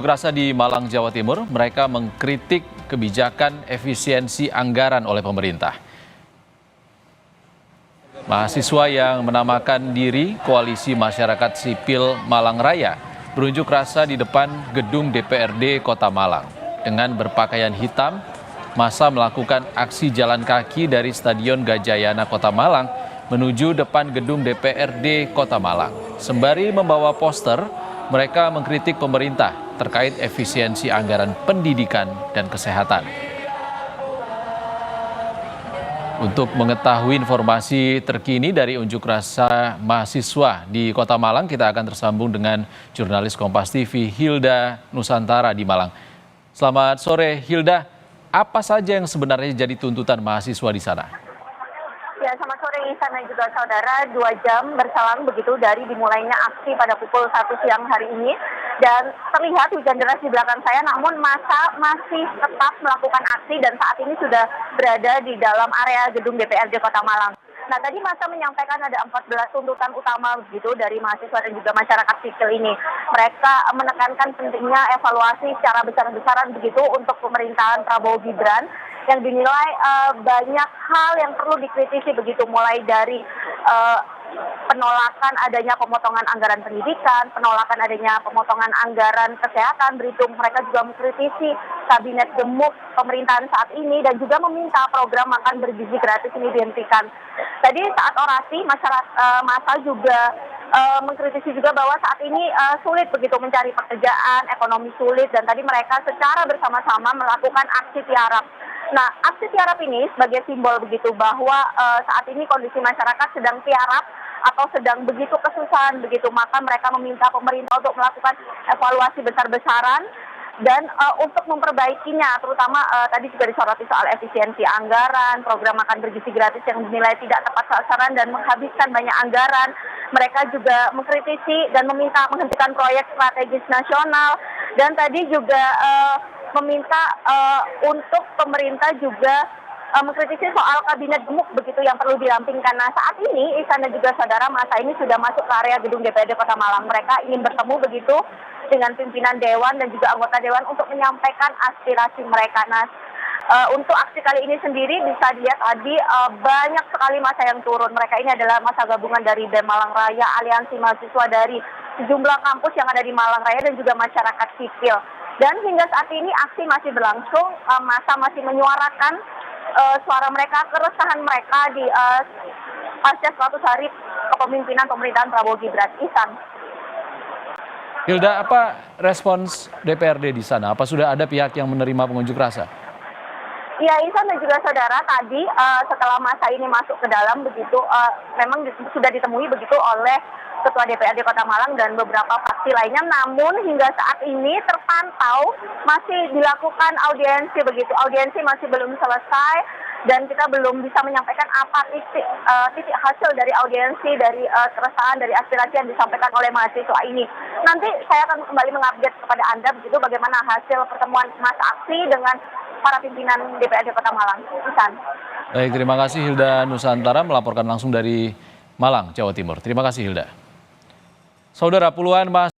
Rasa di Malang, Jawa Timur, mereka mengkritik kebijakan efisiensi anggaran oleh pemerintah. Mahasiswa yang menamakan diri Koalisi Masyarakat Sipil Malang Raya berunjuk rasa di depan gedung DPRD Kota Malang. Dengan berpakaian hitam, massa melakukan aksi jalan kaki dari Stadion Gajayana Kota Malang menuju depan gedung DPRD Kota Malang. Sembari membawa poster, mereka mengkritik pemerintah terkait efisiensi anggaran pendidikan dan kesehatan. Untuk mengetahui informasi terkini dari unjuk rasa mahasiswa di Kota Malang, kita akan tersambung dengan jurnalis Kompas TV Hilda Nusantara di Malang. Selamat sore Hilda, apa saja yang sebenarnya jadi tuntutan mahasiswa di sana? Ya, selamat sore Ihsan dan juga saudara. 2 jam berselang begitu dari dimulainya aksi pada pukul 1 siang hari ini. Dan terlihat hujan deras di belakang saya, namun massa masih tetap melakukan aksi dan saat ini sudah berada di dalam area gedung DPRD Kota Malang. Nah, tadi massa menyampaikan ada 14 tuntutan utama begitu dari mahasiswa dan juga masyarakat sipil ini. Mereka menekankan pentingnya evaluasi secara besar-besaran begitu untuk pemerintahan Prabowo Gibran yang dinilai banyak hal yang perlu dikritisi begitu, mulai dari penolakan adanya pemotongan anggaran pendidikan, penolakan adanya pemotongan anggaran kesehatan, berhitung mereka juga mengkritisi kabinet gemuk pemerintahan saat ini dan juga meminta program makan bergizi gratis ini dihentikan. Tadi saat orasi massa juga mengkritisi juga bahwa saat ini sulit begitu mencari pekerjaan, ekonomi sulit, dan tadi mereka secara bersama-sama melakukan aksi tiarap. Nah, aksi tiarap ini sebagai simbol begitu bahwa saat ini kondisi masyarakat sedang tiarap atau sedang begitu kesusahan begitu, maka mereka meminta pemerintah untuk melakukan evaluasi besar-besaran dan untuk memperbaikinya, terutama tadi juga disoroti soal efisiensi anggaran, program makan bergizi gratis yang dinilai tidak tepat sasaran dan menghabiskan banyak anggaran. Mereka juga mengkritisi dan meminta menghentikan proyek strategis nasional dan tadi juga meminta untuk pemerintah juga mengkritisi soal kabinet gemuk begitu yang perlu dirampingkan. Nah, saat ini Ihsan dan juga saudara, massa ini sudah masuk ke area gedung DPRD Kota Malang. Mereka ingin bertemu begitu dengan pimpinan dewan dan juga anggota dewan untuk menyampaikan aspirasi mereka. Nah, untuk aksi kali ini sendiri bisa dilihat tadi banyak sekali massa yang turun. Mereka ini adalah massa gabungan dari BEM Malang Raya, aliansi mahasiswa dari sejumlah kampus yang ada di Malang Raya dan juga masyarakat sipil. Dan hingga saat ini aksi masih berlangsung, massa masih menyuarakan suara mereka, keresahan mereka di pasca 100 hari kepemimpinan pemerintahan Prabowo Gibran. Ihsan. Hilda, apa respons DPRD di sana? Apa sudah ada pihak yang menerima pengunjuk rasa? Ya, Ihsan dan juga saudara, tadi setelah massa ini masuk ke dalam begitu, memang sudah ditemui begitu oleh Ketua DPRD Kota Malang dan beberapa fraksi lainnya, namun hingga saat ini terpantau masih dilakukan audiensi begitu. Audiensi masih belum selesai dan kita belum bisa menyampaikan apa titik hasil dari audiensi, dari keresahan, dari aspirasi yang disampaikan oleh mahasiswa ini. Nanti saya akan kembali mengupdate kepada Anda begitu bagaimana hasil pertemuan massa aksi dengan para pimpinan DPRD Kota Malang. Ihsan. Baik, terima kasih Hilda Nusantara melaporkan langsung dari Malang, Jawa Timur. Terima kasih Hilda. Saudara, puluhan mahasiswa